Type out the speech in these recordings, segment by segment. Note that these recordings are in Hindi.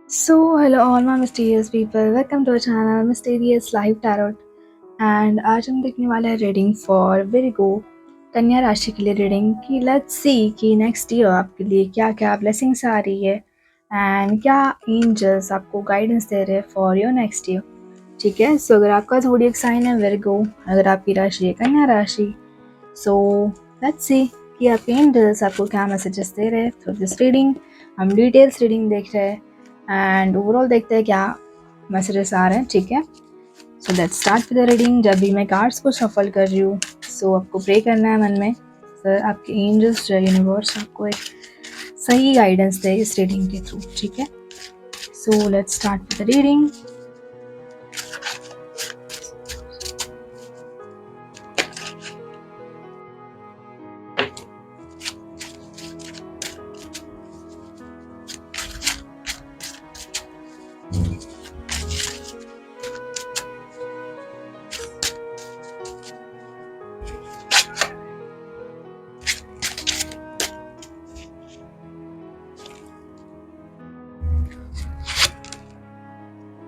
So, hello all my mysterious people. Welcome to our channel Mysterious Life Tarot. And आज हम देखने वाले हैं रीडिंग फॉर विर्गो कन्या राशि के लिए रीडिंग कि लेट्स सी कि नेक्स्ट ईयर आपके लिए क्या क्या ब्लेसिंग्स आ रही है एंड क्या एंजल्स आपको गाइडेंस दे रहे हैं फॉर योर नेक्स्ट ईयर। ठीक है, सो अगर आपका ज़ोडिएक साइन है विर्गो, अगर आपकी राशि है कन्या राशि, सो लेट्स सी कि आपके एंजल्स आपको क्या मैसेजेस दे रहे हैं थ्रू दिस रीडिंग। हम डिटेल्स रीडिंग देख रहे हैं एंड ओवरऑल देखते हैं क्या मैसेजेस आ रहे हैं। ठीक है, so let's start with the reading. जब भी मैं कार्ड्स को शफल कर रही हूँ सो आपको प्रे करना है मन में, सर आपके एंजल्स जो यूनिवर्स आपको एक सही गाइडेंस दे इस रीडिंग के थ्रू। ठीक है, so let's start with the reading.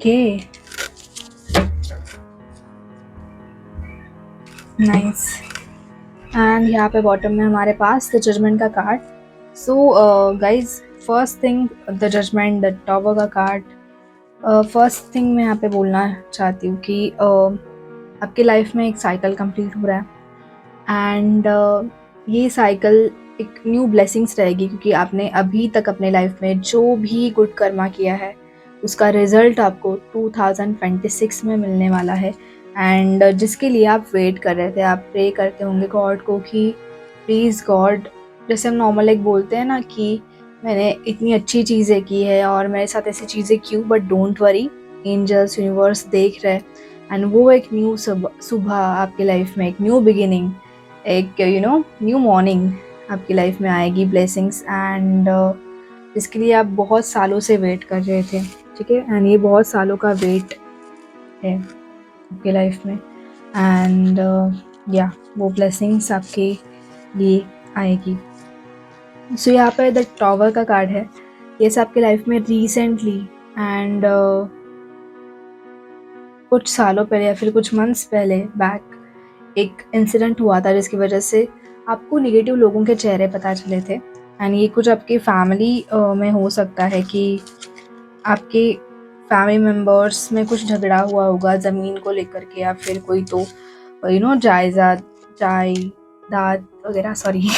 Okay, nice. And यहाँ पे बॉटम में हमारे पास द जजमेंट का card. So guys, first thing the judgement, the tower का कार्ड। फर्स्ट थिंग मैं यहाँ पे बोलना चाहती हूँ कि आपके लाइफ में एक साइकिल कंप्लीट हो रहा है एंड ये साइकिल एक न्यू ब्लेसिंग्स रहेगी क्योंकि आपने अभी तक अपने लाइफ में जो भी गुड कर्मा किया है उसका रिजल्ट आपको 2026 में मिलने वाला है। एंड जिसके लिए आप वेट कर रहे थे, आप प्रे करते होंगे गॉड को कि प्लीज़ गॉड, जैसे हम नॉर्मल एक बोलते हैं ना कि मैंने इतनी अच्छी चीज़ें की है और मेरे साथ ऐसी चीज़ें क्यों, but don't worry, angels universe देख रहे हैं एंड वो एक न्यू सुबह आपके लाइफ में, एक न्यू बिगिनिंग, एक न्यू मॉर्निंग आपकी लाइफ में आएगी, ब्लेसिंग्स एंड जिसके लिए आप बहुत सालों से वेट कर रहे थे। ठीक है, एंड ये बहुत सालों का वेट है आपके लाइफ में एंड या वो ब्लेसिंग्स आपके लिए आएगी। सो यहाँ पर द टॉवर का कार्ड है। ये सब आपके लाइफ में रिसेंटली एंड कुछ सालों पहले या फिर कुछ मंथ्स पहले बैक एक इंसिडेंट हुआ था जिसकी वजह से आपको नेगेटिव लोगों के चेहरे पता चले थे एंड ये कुछ आपकी फैमिली में हो सकता है कि आपके फैमिली मेम्बर्स में कुछ झगड़ा हुआ होगा ज़मीन को लेकर के या फिर कोई तो जायदाद वगैरह, सॉरी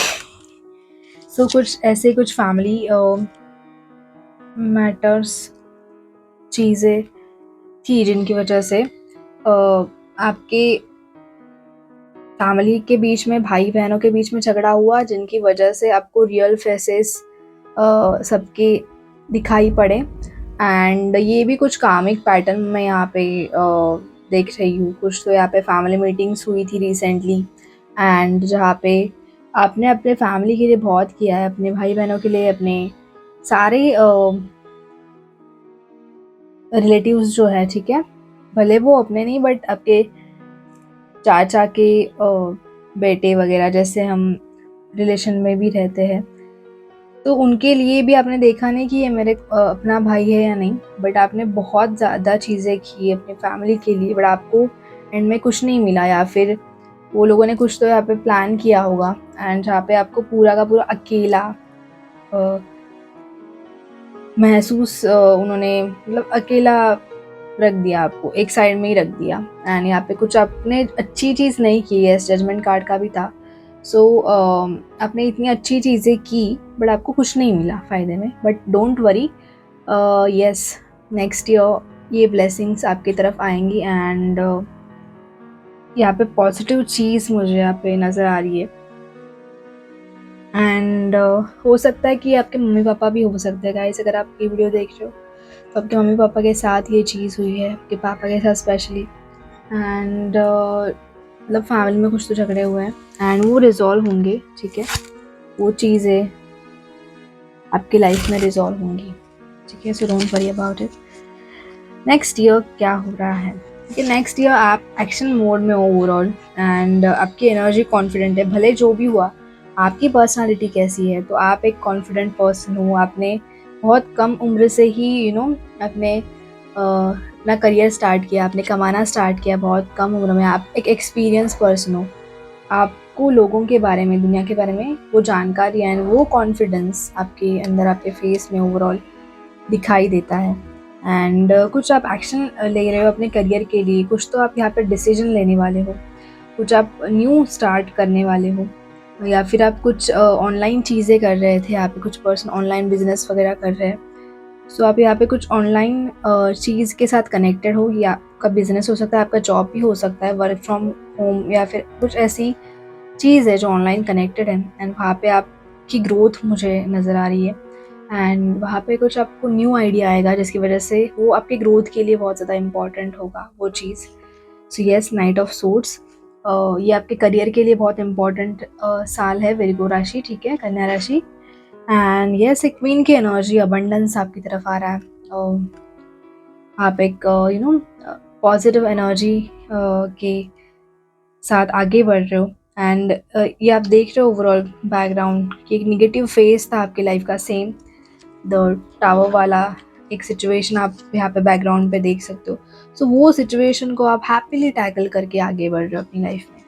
सो कुछ ऐसे कुछ फैमिली मैटर्स चीज़ें थी जिनकी वजह से आपके फैमिली के बीच में, भाई बहनों के बीच में झगड़ा हुआ जिनकी वजह से आपको रियल फेसेस सबके दिखाई पड़े। एंड ये भी कुछ कामिक पैटर्न में यहाँ पे देख रही हूँ। कुछ तो यहाँ पे फैमिली मीटिंग्स हुई थी रिसेंटली एंड जहाँ पे आपने अपने फैमिली के लिए बहुत किया है, अपने भाई बहनों के लिए, अपने सारे रिलेटिव्स जो है, ठीक है, भले वो अपने नहीं बट आपके चाचा के बेटे वगैरह जैसे हम रिलेशन में भी रहते हैं, तो उनके लिए भी आपने देखा नहीं कि ये मेरे अपना भाई है या नहीं, बट आपने बहुत ज़्यादा चीज़ें की अपनी फैमिली के लिए, बट आपको एंड में कुछ नहीं मिला या फिर वो लोगों ने कुछ तो यहाँ पे प्लान किया होगा एंड जहाँ पे आपको पूरा का पूरा अकेला महसूस उन्होंने मतलब अकेला रख दिया, आपको एक साइड में ही रख दिया एंड यहाँ पे कुछ आपने अच्छी चीज़ नहीं की है, जजमेंट कार्ड का भी था। सो आपने इतनी अच्छी चीज़ें की बट आपको कुछ नहीं मिला फ़ायदे में, but don't worry, yes, next year ये ब्लेसिंग्स आपकी तरफ आएंगी एंड यहाँ पे पॉजिटिव चीज़ मुझे यहाँ पे नज़र आ रही है एंड हो सकता है कि आपके मम्मी पापा भी हो सकते हैं गाइस, अगर आप ये वीडियो देख रहे हो तो आपके मम्मी पापा के साथ ये चीज़ हुई है, आपके पापा के साथ स्पेशली एंड मतलब फैमिली में कुछ तो झगड़े हुए हैं एंड वो रिजॉल्व होंगे। ठीक है, वो चीज़ें आपकी लाइफ में रिजॉल्व होंगी। ठीक है, सो don't worry about it. Next year क्या हो रहा है, ठीक है, नेक्स्ट ईयर आप एक्शन मोड में हो ओवरऑल एंड आपकी एनर्जी कॉन्फिडेंट है। भले जो भी हुआ, आपकी पर्सनालिटी कैसी है, तो आप एक कॉन्फिडेंट पर्सन हो, आपने बहुत कम उम्र से ही अपने अपना करियर स्टार्ट किया, आपने कमाना स्टार्ट किया बहुत कम उम्र में। आप एक एक्सपीरियंस पर्सन हो, आपको लोगों के बारे में, दुनिया के बारे में वो जानकारी एंड वो कॉन्फिडेंस आपके अंदर, आपके फेस में ओवरऑल दिखाई देता है। एंड कुछ आप एक्शन ले रहे हो अपने करियर के लिए, कुछ तो आप यहाँ पे डिसीजन लेने वाले हो, कुछ आप न्यू स्टार्ट करने वाले हो, या फिर आप कुछ ऑनलाइन चीज़ें कर रहे थे, यहाँ पे कुछ पर्सन ऑनलाइन बिजनेस वगैरह कर रहे हैं। सो आप यहाँ पे कुछ ऑनलाइन चीज़ के साथ कनेक्टेड हो, या आपका बिजनेस हो सकता है, आपका जॉब भी हो सकता है, वर्क फ्रॉम होम, या फिर कुछ ऐसी चीज़ है जो ऑनलाइन कनेक्टेड है एंड वहाँ पे आपकी ग्रोथ मुझे नज़र आ रही है। एंड वहाँ पे कुछ आपको न्यू आइडिया आएगा जिसकी वजह से वो आपकी ग्रोथ के लिए बहुत ज़्यादा इम्पॉर्टेंट होगा वो चीज़। So yes, knight of suits, ये आपके करियर के लिए बहुत इम्पॉर्टेंट साल है, विर्गो राशि, ठीक है, कन्या राशि। एंड येस, एक क्वीन की एनर्जी, अबंडेंस आपकी तरफ आ रहा है। आप एक पॉजिटिव एनर्जी के साथ आगे बढ़ रहे हो। एंड ये आप देख रहे हो ओवरऑल बैकग्राउंड कि एक निगेटिव फेज था आपकी लाइफ का, सेम द टावर वाला एक सिचुएशन आप यहाँ पे बैकग्राउंड पे देख सकते हो। सो वो सिचुएशन को आप हैप्पीली टैकल करके आगे बढ़ रहे हो अपनी लाइफ में।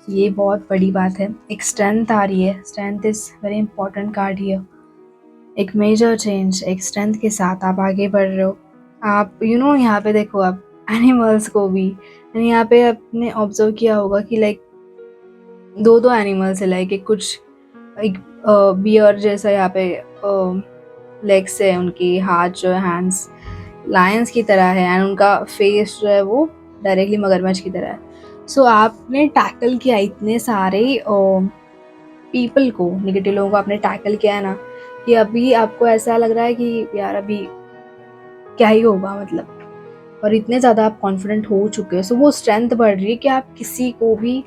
ये बहुत बड़ी बात है। एक स्ट्रेंथ आ रही है, strength is very important card here. एक मेजर चेंज, एक स्ट्रेंथ के साथ आप आगे बढ़ रहे हो। आप यहाँ पे देखो, आप एनिमल्स को भी, यहाँ पे आपने ऑब्जर्व किया होगा कि लाइक दो एनिमल्स है, लाइक एक बियर जैसा यहाँ पे लेग्स है, उनकी हाथ जो है, हैंड्स लायंस की तरह है एंड उनका फेस जो है वो डायरेक्टली मगरमच्छ की तरह है। सो आपने टैकल किया इतने सारे पीपल को, नेगेटिव लोगों को आपने टैकल किया है ना, कि अभी आपको ऐसा लग रहा है कि यार अभी क्या ही होगा, मतलब, और इतने ज़्यादा आप कॉन्फिडेंट हो चुके हो। सो वो स्ट्रेंथ बढ़ रही है कि आप किसी को भी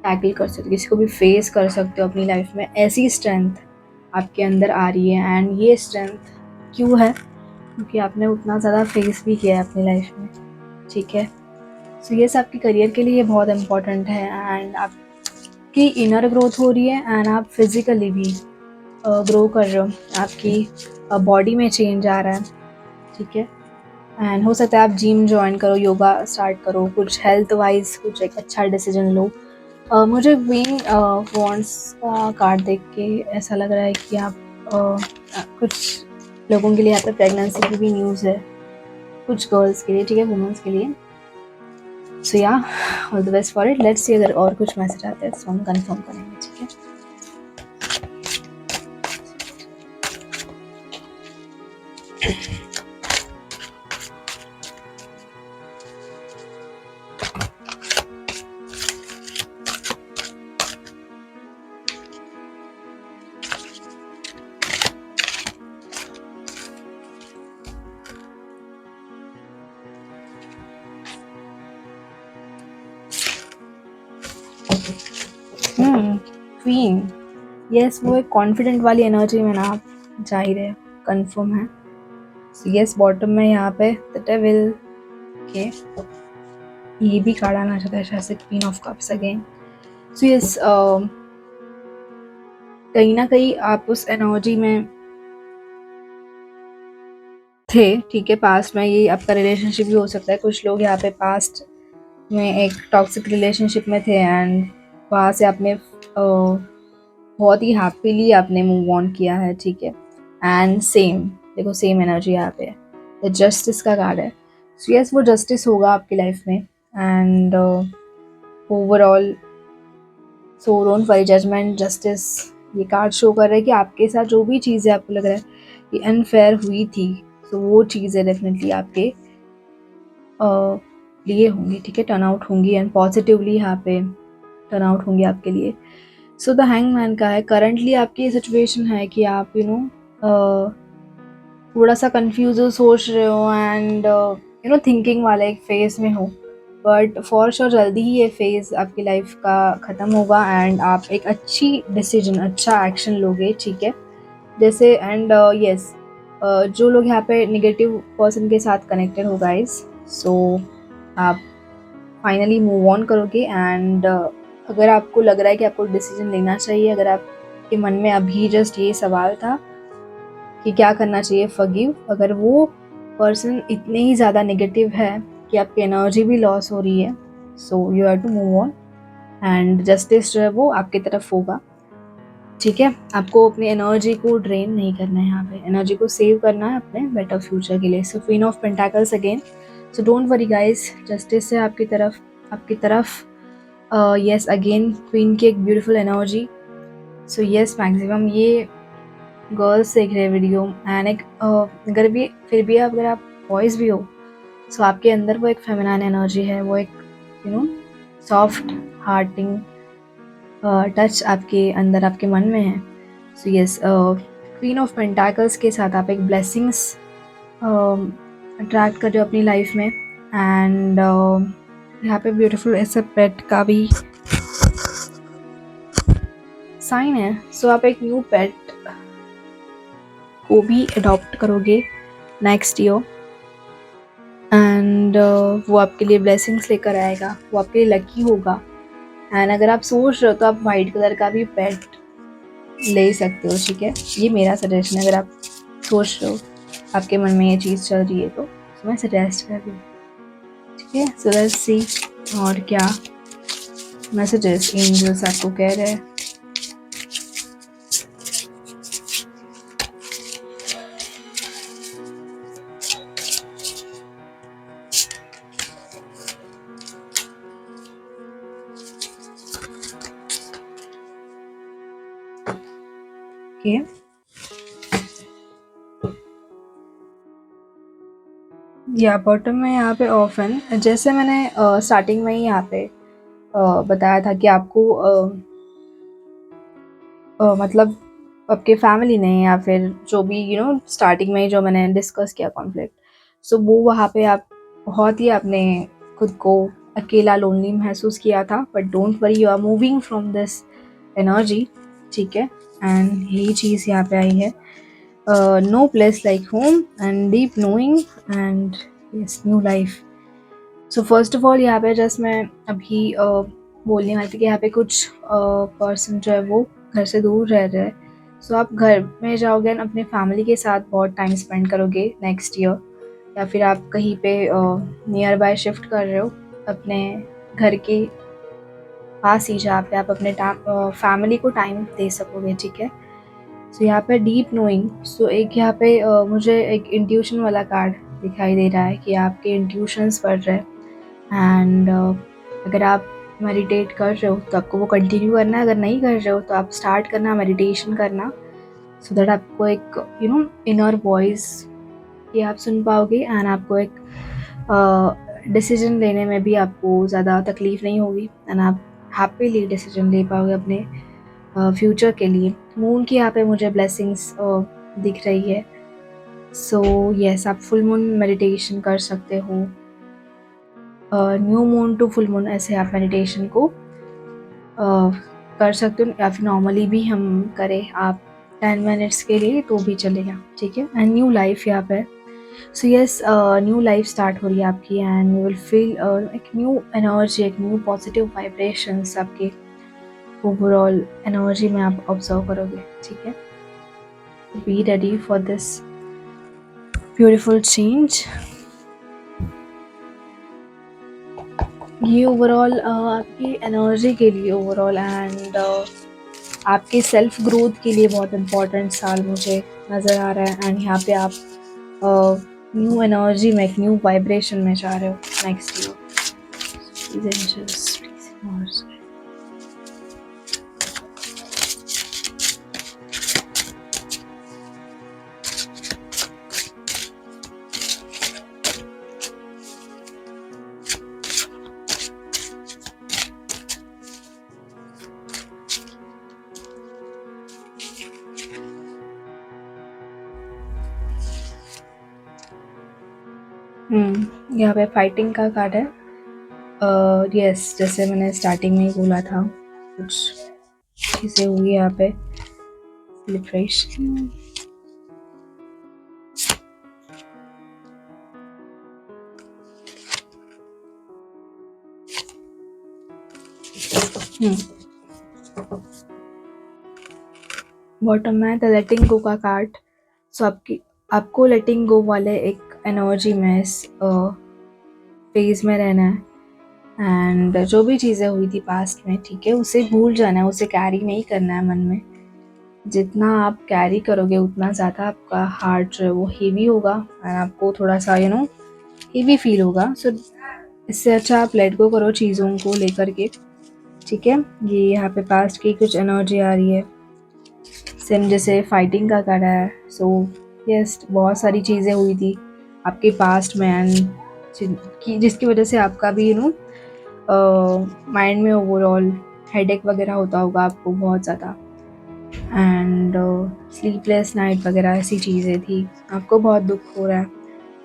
टैकल कर सकते हो, किसी को भी फेस कर सकते हो अपनी लाइफ में। ऐसी स्ट्रेंथ आपके अंदर आ रही है। एंड ये स्ट्रेंथ क्यों है? क्योंकि आपने उतना ज़्यादा फेस भी किया है अपनी लाइफ में, ठीक है। सो ये सब आपके करियर के लिए बहुत इम्पोर्टेंट है। एंड आपकी इनर ग्रोथ हो रही है एंड आप फिज़िकली भी ग्रो कर रहे हो, आपकी बॉडी में चेंज आ रहा है, ठीक है। एंड हो सकता है आप जिम ज्वाइन करो, योगा स्टार्ट करो, कुछ हेल्थ वाइज कुछ एक अच्छा डिसीजन लो। मुझे क्वीन वॉन्ड्स का कार्ड देख के ऐसा लग रहा है कि आप कुछ लोगों के लिए यहाँ पे प्रेगनेंसी की भी न्यूज़ है, कुछ गर्ल्स के लिए, ठीक है, वुमेंस के लिए। सो या, all the best for it. Let's see अगर और कुछ मैसेज आते हैं तो हम कंफर्म करेंगे, ठीक है। क्वीन, यस, वो एक कॉन्फिडेंट वाली एनर्जी में ना आप जा ही रहे, कंफर्म है। यस, बॉटम में यहाँ पे द डेविल के ये भी कार्ड आना चाहता है शायद से, queen of cups again. So yes, कहीं ना कहीं आप उस एनर्जी में थे, ठीक है, पास्ट में। ये आपका रिलेशनशिप भी हो सकता है। कुछ लोग यहाँ पे पास्ट में एक टॉक्सिक रिलेशनशिप में थे एंड वहाँ से आपने बहुत ही हैप्पीली आपने मूव ऑन किया है, ठीक है। एंड सेम देखो, सेम एनर्जी यहाँ पे है, जस्टिस का कार्ड है। सो यस, वो जस्टिस होगा आपकी लाइफ में। And overall, so don't worry, judgement, justice, ये कार्ड शो कर रहा है कि आपके साथ जो भी चीज़ें आपको लग रहा है कि अनफेयर हुई थी, तो वो चीज़ें डेफिनेटली आपके लिए होंगी, ठीक है, टर्न आउट होंगी एंड पॉजिटिवली यहाँ पे टर्न आउट होंगी आपके लिए। सो द हैंगमैन का है, करंटली आपकी सिचुएशन है कि आप थोड़ा सा कंफ्यूज हो, सोच रहे हो एंड थिंकिंग वाले एक फेज में हो, बट फॉर श्योर जल्दी ही ये फेज आपकी लाइफ का ख़त्म होगा एंड आप एक अच्छी डिसीजन, अच्छा एक्शन लोगे, ठीक है, जैसे। एंड यस, जो लोग यहाँ पे नेगेटिव पर्सन के साथ कनेक्टेड हो गाइस, सो आप फाइनली मूव ऑन करोगे। एंड अगर आपको लग रहा है कि आपको डिसीजन लेना चाहिए, अगर आपके मन में अभी जस्ट ये सवाल था कि क्या करना चाहिए, फॉरगिव। अगर वो पर्सन इतने ही ज़्यादा नेगेटिव है कि आपकी एनर्जी भी लॉस हो रही है, so you have to move on, and justice जो है वो आपकी तरफ होगा, ठीक है। आपको अपनी एनर्जी को ड्रेन नहीं करना है, यहाँ पे एनर्जी को सेव करना है अपने बेटर फ्यूचर के लिए। सो queen of pentacles again, so don't worry guys, justice है आपकी तरफ। यस अगेन क्वीन की एक beautiful energy. So yes maximum ये गर्ल्स देख रहे हैं वीडियो, एंड एक अगर भी फिर भी अगर आप बॉयज़ भी हो, सो आपके अंदर वो एक फेमिनाइन एनर्जी है, वो एक सॉफ्ट हार्टिंग टच आपके अंदर, आपके मन में है। So yes queen of pentacles के साथ आप एक ब्लेसिंग्स अट्रैक्ट कर रहे हो अपनी लाइफ में, एंड यहाँ पे ब्यूटीफुल ऐसे पेट का भी साइन है। सो आप एक न्यू पेट को भी अडॉप्ट करोगे नेक्स्ट ईयर, एंड वो आपके लिए ब्लेसिंग्स लेकर आएगा, वो आपके लिए लकी होगा। एंड अगर आप सोच रहे हो तो आप वाइट कलर का भी पेट ले सकते हो, ठीक है। ये मेरा सजेशन है, अगर आप सोच रहे हो, आपके मन में ये चीज़ चल रही है तो मैं सजेस्ट कर रही हूँ, ठीक है। सो लेट्स सी और क्या मैसेजेस एंजल्स आपको कह रहे हैं। ओके, या बॉटम में यहाँ पे ऑफन, जैसे मैंने स्टार्टिंग में ही यहाँ पे बताया था कि आपको मतलब आपके फैमिली ने या फिर जो भी स्टार्टिंग में ही जो मैंने डिस्कस किया कॉन्फ्लिक्ट, सो वो वहाँ पे आप बहुत ही आपने खुद को अकेला लोनली महसूस किया था, but don't worry, you are moving from this energy, ठीक है। एंड यही चीज़ यहाँ पे आई है, no place like home and deep knowing and yes new life. So first of all यहाँ पे जस्ट मैं अभी बोलने वाली थी कि यहाँ पे कुछ पर्सन जो है वो घर से दूर रह रहे हैं, सो आप घर में जाओगे एंड अपने फैमिली के साथ बहुत टाइम स्पेंड करोगे नेक्स्ट ईयर, या फिर आप कहीं पे नियर बाय शिफ्ट कर रहे हो अपने घर के पास ही, जहाँ पे आप अपने फैमिली को टाइम दे सकोगे, ठीक है। सो यहाँ पे डीप नोइंग, सो एक यहाँ पे मुझे एक इंट्यूशन वाला कार्ड दिखाई दे रहा है कि आपके इंट्यूशंस बढ़ रहे हैं, एंड अगर आप मेडिटेट कर रहे हो तो आपको वो कंटिन्यू करना है, अगर नहीं कर रहे हो तो आप स्टार्ट करना मेडिटेशन करना, सो दैट आपको एक इनर वॉइस ये आप सुन पाओगे, एंड आपको एक डिसीजन लेने में भी आपको ज़्यादा तकलीफ़ नहीं होगी, एंड आप हैप्पीली डिसीजन ले पाओगे अपने फ्यूचर के लिए। मून की यहाँ पे मुझे ब्लेसिंग्स दिख रही है, सो यस आप फुल मून मेडिटेशन कर सकते हो, new moon to full moon ऐसे आप मेडिटेशन को कर सकते हो, या फिर नॉर्मली भी हम करें आप 10 मिनट्स के लिए तो भी चलेगा, ठीक है। एंड न्यू लाइफ यहाँ पे, so yes new life start हो रही है आपकी, एंड यू विल फील एक न्यू एनर्जी, एक न्यू पॉजिटिव वाइब्रेशंस आपके ओवरऑल एनर्जी में आप ऑब्जर्व करोगे, ठीक है। B ready for this beautiful change. ये ओवरऑल आपकी एनर्जी के लिए ओवरऑल एंड आपके सेल्फ ग्रोथ के लिए बहुत इम्पोर्टेंट साल मुझे नज़र आ रहा है, एंड यहाँ पे आप न्यू एनर्जी में, एक न्यू वाइब्रेशन में जा रहे हो नेक्स्ट ईयर। यहाँ पे फाइटिंग का कार्ड है, यस जैसे मैंने स्टार्टिंग में ही बोला था, कुछ चीज़ें हुई यहाँ पे सेलिब्रेशन। बॉटम में द लेटिंग गो का कार्ड, सो आपको लेटिंग गो वाले एक एनर्जी में इस फेज में रहना है। एंड जो भी चीज़ें हुई थी पास्ट में, ठीक है, उसे भूल जाना है, उसे कैरी नहीं करना है मन में। जितना आप कैरी करोगे उतना ज़्यादा आपका हार्ट जो है वो हेवी होगा एंड आपको थोड़ा सा हेवी फील होगा। सो इससे अच्छा आप लेट गो करो चीज़ों को लेकर के, ठीक है। ये यहाँ पे पास्ट की कुछ एनर्जी आ रही है, सेम जैसे फाइटिंग का कर रहा है। सो यस, बहुत सारी चीज़ें हुई थी आपके पास्ट में एंड जिसकी वजह से आपका भी माइंड में ओवरऑल हेडेक वगैरह होता होगा आपको बहुत ज़्यादा, एंड स्लीपलेस नाइट वगैरह ऐसी चीज़ें थी। आपको बहुत दुख हो रहा है,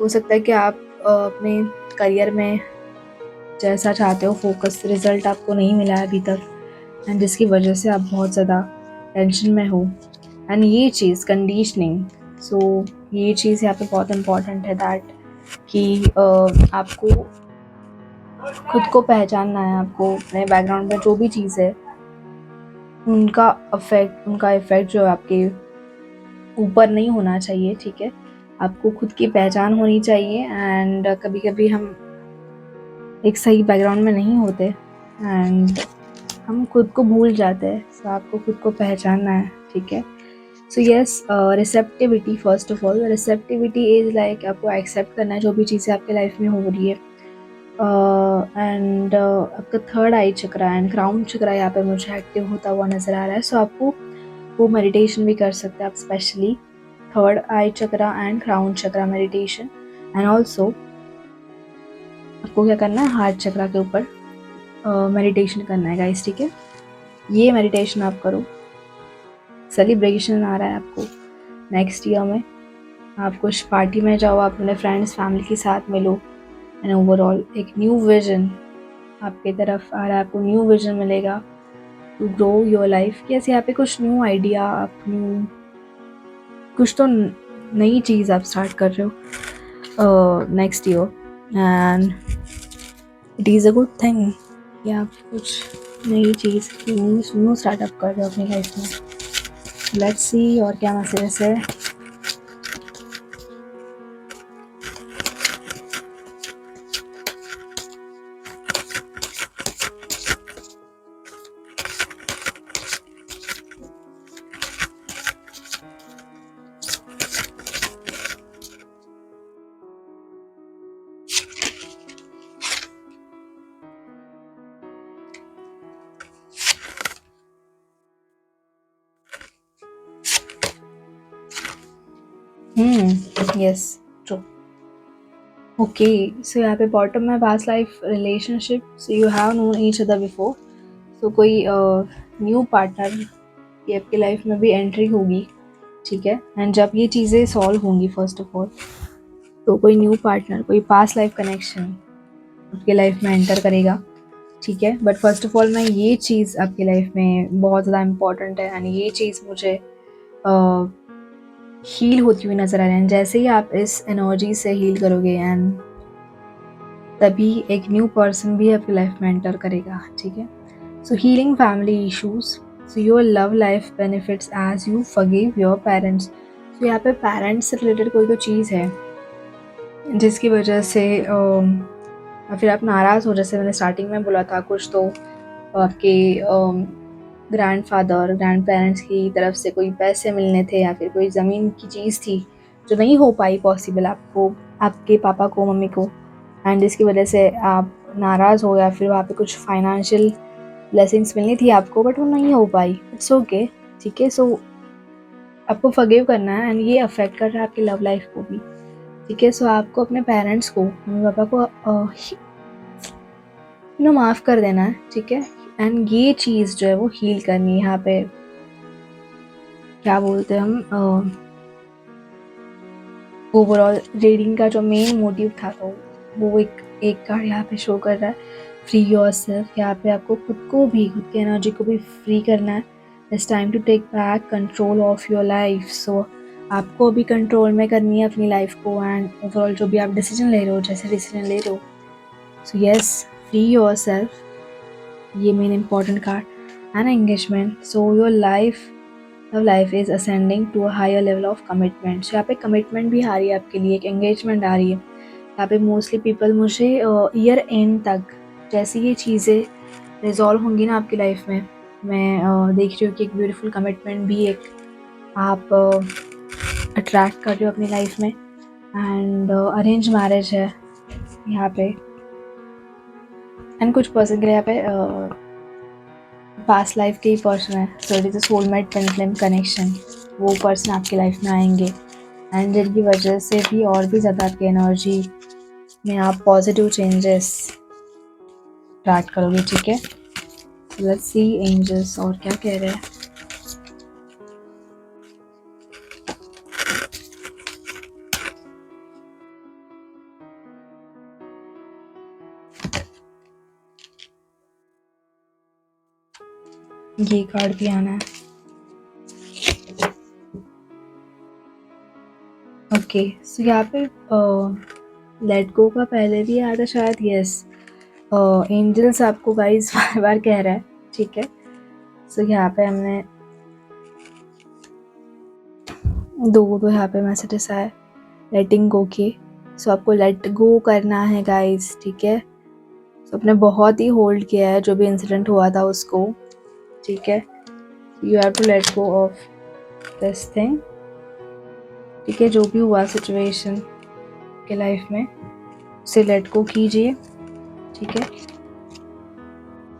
हो सकता है कि आप अपने करियर में जैसा चाहते हो फोकस रिजल्ट आपको नहीं मिला है अभी तक, एंड जिसकी वजह से आप बहुत ज़्यादा टेंशन में हो। एंड ये चीज़ कंडीशनिंग, सो ये चीज़ यहाँ पे बहुत इम्पॉर्टेंट है दैट कि आपको खुद को पहचानना है, आपको अपने बैकग्राउंड में जो भी चीज़ है उनका इफेक्ट जो है आपके ऊपर नहीं होना चाहिए, ठीक है। आपको खुद की पहचान होनी चाहिए एंड कभी कभी हम एक सही बैकग्राउंड में नहीं होते एंड हम खुद को भूल जाते हैं। सो आपको खुद को पहचानना है, ठीक है। So yes, receptivity, first of all receptivity is like आपको एक्सेप्ट करना है जो भी चीज़ें आपके लाइफ में हो रही है। एंड आपका third eye chakra and crown chakra यहाँ पे मुझे एक्टिव होता हुआ नज़र आ रहा है। सो आपको वो मेडिटेशन भी कर सकते हैं आप, specially third eye chakra and crown chakra meditation. And also आपको क्या करना है, हार्ट चक्रा के ऊपर मेडिटेशन करना है गाइस, ठीक है। ये मेडिटेशन आप करो। सेलिब्रेशन आ रहा है आपको नेक्स्ट ईयर में, आप कुछ पार्टी में जाओ, आप अपने फ्रेंड्स फैमिली के साथ मिलो एंड ओवरऑल एक न्यू विजन आपके तरफ आ रहा है, आपको न्यू विजन मिलेगा to grow your life. Yes, यहाँ पे कुछ न्यू आइडिया, आप कुछ तो नई चीज़ आप स्टार्ट कर रहे हो next year and it is a good thing कि आप कुछ नई चीज़ न्यू स्टार्टअप कर रहे हो अपनी लाइफ में। लेट्स सी और क्या मैसेजेस है। Yes, true. ओके, सो यहाँ पे बॉटम में past life relationship, so you have known each other before. So कोई न्यू पार्टनर की आपकी लाइफ में भी एंट्री होगी, ठीक है। एंड जब ये चीज़ें सॉल्व होंगी फर्स्ट ऑफ ऑल, तो कोई न्यू पार्टनर, कोई पास्ट लाइफ कनेक्शन आपकी लाइफ में एंटर करेगा, ठीक है। बट फर्स्ट ऑफ ऑल मैं ये चीज़ आपकी लाइफ में बहुत ज़्यादा इम्पॉर्टेंट है एंड ये चीज़ मुझे हील होती हुई नज़र आ रही है। जैसे ही आप इस एनर्जी से हील करोगे एंड तभी एक न्यू पर्सन भी आपकी लाइफ में एंटर करेगा, ठीक है। So healing family issues, so your love life benefits as you forgive your parents. So यहाँ पे पेरेंट्स से रिलेटेड कोई तो चीज़ है जिसकी वजह से या फिर आप नाराज़ हो, जैसे मैंने स्टार्टिंग में बोला था, कुछ तो आपके ग्रैंडफादर ग्रैंड पेरेंट्स की तरफ से कोई पैसे मिलने थे या फिर कोई ज़मीन की चीज़ थी जो नहीं हो पाई पॉसिबल आपको, आपके पापा को, मम्मी को, एंड जिसकी वजह से आप नाराज़ हो या फिर वहाँ पे कुछ फाइनेंशियल ब्लेसिंग्स मिलनी थी आपको बट वो नहीं हो पाई। इट्स ओके, ठीक है। सो आपको फॉरगिव करना है एंड ये अफेक्ट कर रहा है आपकी लव लाइफ को भी, ठीक है। सो आपको अपने पेरेंट्स को, मम्मी पापा को माफ़ कर देना है, ठीक है। एंड ये चीज़ जो है वो हील करनी है। यहाँ पे क्या बोलते हैं हम, ओवरऑल रीडिंग का जो मेन मोटिव था तो वो एक कार्ड यहाँ पे शो कर रहा है, फ्री योरसेल्फ। यहाँ पे आपको खुद को भी, खुद की एनर्जी को भी फ्री करना है। It's time to take back control of your life. So आपको भी कंट्रोल में करनी है अपनी लाइफ को एंड ओवरऑल जो भी आप डिसीजन ले रहे हो, जैसे डिसीजन ले रहे हो, सो यस, फ्री योरसेल्फ, ये main important card. And engagement, so your life love life is ascending to a higher level of commitment. यहाँ पे कमिटमेंट भी आ रही है आपके लिए, एक एंगेजमेंट आ रही है। यहाँ पे मोस्टली पीपल मुझे ईयर एंड तक जैसी ये चीज़ें रिजॉल्व होंगी ना आपकी लाइफ में, मैं देख रही हूँ कि एक ब्यूटीफुल कमिटमेंट भी एक आप अट्रैक्ट कर रहे हो अपनी लाइफ में। एंड अरेंज मैरिज है यहाँ पे, एंड कुछ पर्सन के लिए यहाँ पे पास्ट लाइफ के ही पर्सन है, so it is a soulmate twin flame connection. वो पर्सन आपकी लाइफ में आएंगे एंड जिनकी वजह से भी और भी ज़्यादा आपकी एनर्जी में आप पॉजिटिव चेंजेस ट्रैक करोगे। ठीक है, लेट्स सी एंजल्स और क्या कह रहे हैं। ये कार्ड भी आना है। ओके, सो यहाँ पे लेट गो का पहले भी आया था शायद। यस, एंजल्स आपको गाइस बार बार कह रहा है। ठीक है, सो यहाँ पे हमने दो यहाँ पे मैसेजेस आए लेटिंग गो के। सो आपको लेट गो करना है गाइस। ठीक है, सो आपने बहुत ही होल्ड किया है जो भी इंसिडेंट हुआ था उसको। ठीक है, you have to let go of this thing. ठीक है, जो भी हुआ सिचुएशन के लाइफ में उसे लेट गो कीजिए। ठीक है,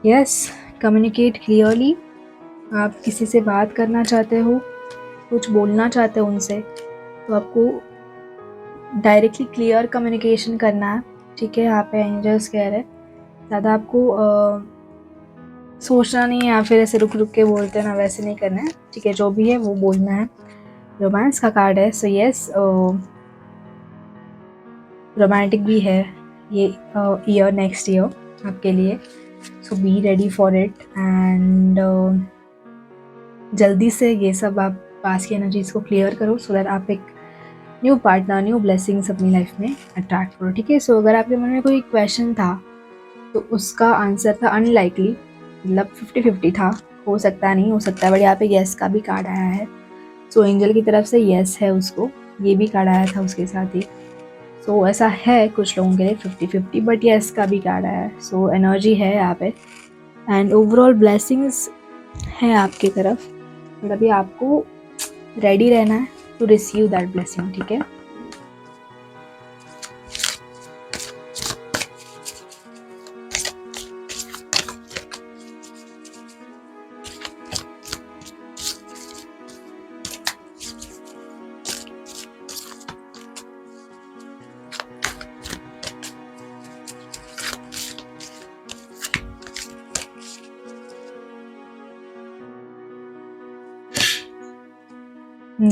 यस, कम्युनिकेट क्लियरली। आप किसी से बात करना चाहते हो, कुछ बोलना चाहते हो उनसे, तो आपको डायरेक्टली क्लियर कम्युनिकेशन करना है। ठीक है, यहाँ पे एंजल्स कह रहे हैं ज़्यादा आपको सोचना नहीं है या फिर ऐसे रुक रुक के बोलते हैं ना, वैसे नहीं करना है। ठीक है, जो भी है वो बोलना है। रोमांस का कार्ड है, सो यस, रोमांटिक भी है ये ईयर, नेक्स्ट ईयर आपके लिए। So be ready for it and जल्दी से ये सब आप पास की एनर्जीज को क्लियर करो, सो दैट आप एक न्यू पार्टनर, न्यू ब्लेसिंग्स अपनी लाइफ में अट्रैक्ट करो। ठीक है, सो अगर आपके मन में कोई क्वेश्चन था तो उसका आंसर था अनलाइकली, मतलब 50-50 था, हो सकता है नहीं हो सकता है, बट यहाँ पे येस का भी कार्ड आया है। सो एंजल की तरफ से येस है उसको, ये भी कार्ड आया था उसके साथ ही। सो ऐसा है कुछ लोगों के लिए 50-50, बट येस का भी कार्ड आया है। सो एनर्जी है यहाँ पे एंड ओवरऑल ब्लेसिंग्स है आपकी तरफ, मतलब ये आपको रेडी रहना है टू रिसीव दैट ब्लेसिंग। ठीक है,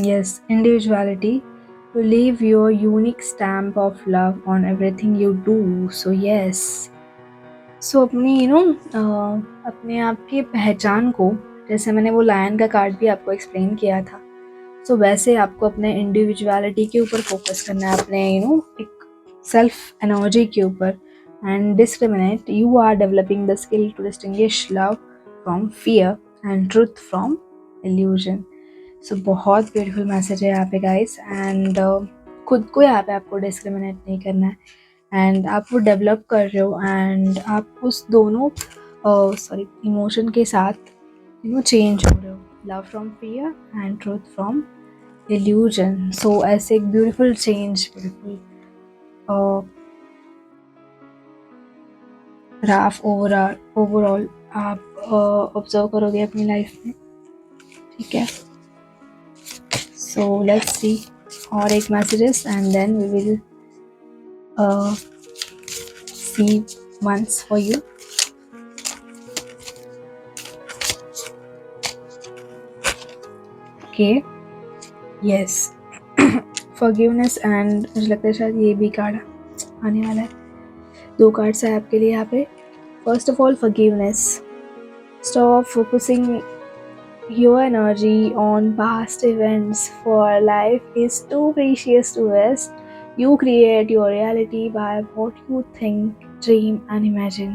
yes, individuality, to leave your unique stamp of love on everything you do. So yes, so अपनी अपने आप की पहचान को, जैसे मैंने वो लायन का कार्ड भी आपको एक्सप्लेन किया था, सो वैसे आपको अपने इंडिविजुअलिटी के ऊपर फोकस करना है, अपने एक सेल्फ एनर्जी के ऊपर and discriminate. You are developing the skill to distinguish love from fear and truth from illusion. So बहुत ब्यूटीफुल मैसेज है यहाँ पे गाइस एंड खुद को यहाँ पे आपको डिस्क्रिमिनेट नहीं करना है एंड आप वो डेवलप कर रहे हो एंड आप उस दोनों इमोशन के साथ चेंज हो रहे हो, love from fear and truth from illusion. So ऐसे एक beautiful change, beautiful graph overall आप ऑब्जर्व करोगे अपनी लाइफ में। ठीक है, सो लेट्स सी और एक messages and then we will see months for you. Okay, yes, forgiveness and मुझे लगता है शायद ये भी कार्ड आने वाला है। दो कार्ड्स है आपके लिए यहाँ पे। First of all forgiveness, stop focusing your energy on past events, for life is too precious to waste. You create your reality by what you think, dream and imagine.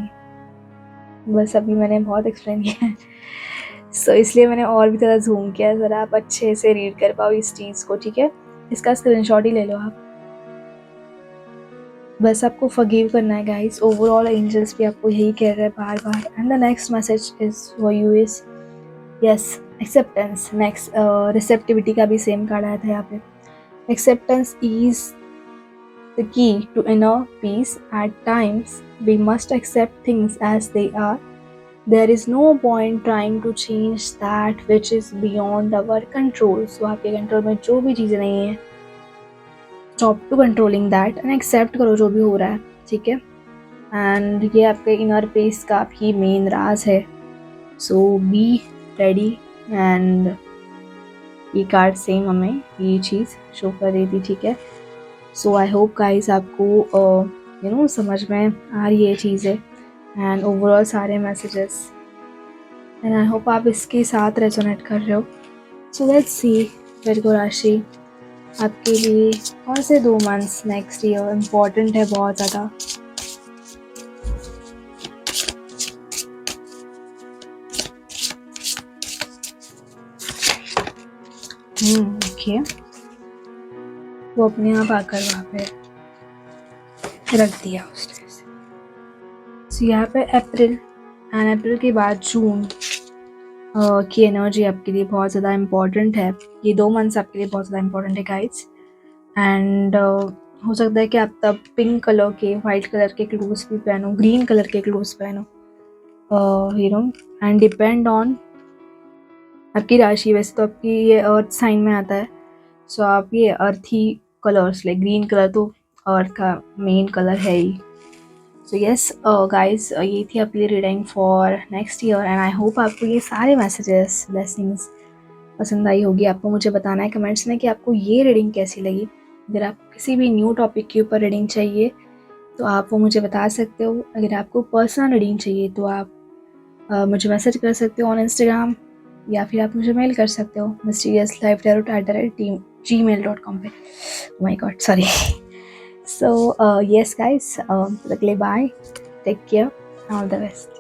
बस अभी मैंने बहुत एक्सप्लेन किया है। सो इसलिए मैंने और भी ज़्यादा ज़ूम किया, ज़रा आप अच्छे से रीड कर पाओ इस चीज़ को, ठीक है। इसका स्क्रीनशॉट ही ले लो आप। बस आपको फॉरगिव करना है गाइस। ओवरऑल एंजल्स भी आपको यही कह रहे हैं बार बार। And the next message is for you is yes acceptance. Next receptivity का भी सेम कार्ड आया था यहाँ पे। Acceptance is the key to inner peace. At times we must accept things as they are. There is no point trying to change that which is beyond our control. So आपके कंट्रोल में जो भी चीज़ें नहीं है, stop to controlling that and accept करो जो भी हो रहा है, ठीक है। एंड ये आपके इनर पीस का आपकी मेन राज है। सो बी रेडी। एंड ये कार्ड सेम हमें ये चीज़ शो कर रही थी, ठीक है। सो आई होप गाइस आपको समझ में आ रही है चीज़ें एंड ओवरऑल सारे मैसेजेस, एंड आई होप आप इसके साथ रेजोनेट कर रहे हो। सो लेट्स सी विर्गो राशि आपके लिए कौन से 2 मंथ्स नेक्स्ट ईयर इम्पोर्टेंट है बहुत ज़्यादा। ओके, वो अपने आप आकर वहाँ पे रख दिया उस तरह से। सो यहाँ पे अप्रैल एंड अप्रैल के बाद जून की एनर्जी आपके लिए बहुत ज़्यादा इम्पॉर्टेंट है। ये 2 मंथ्स आपके लिए बहुत ज़्यादा इम्पॉर्टेंट है गाइज। एंड हो सकता है कि आप तब पिंक कलर के, वाइट कलर के क्लोथ्स भी पहनो, ग्रीन कलर के क्लोथ्स पहनो, एंड डिपेंड ऑन आपकी राशि। वैसे तो आपकी ये अर्थ साइन में आता है, सो आप ये अर्थी कलर्स ले, ग्रीन कलर तो अर्थ का मेन कलर है ही। सो यस गाइज, ये थी आपकी reading for next year and I hope आपको ये सारे मैसेजेस, ब्लेसिंग्स पसंद आई होगी। आपको मुझे बताना है कमेंट्स में कि आपको ये रीडिंग कैसी लगी। अगर आपको किसी भी न्यू टॉपिक के ऊपर रीडिंग चाहिए तो आप वो मुझे बता सकते हो। अगर आपको पर्सनल रीडिंग चाहिए तो आप मुझे मैसेज कर सकते हो ऑन इंस्टाग्राम, या फिर आप मुझे मेल कर सकते हो mysteriouslivetarot@gmail.com पे। My god, sorry. So yes guys, तब तक के लिए bye, take care, all the best.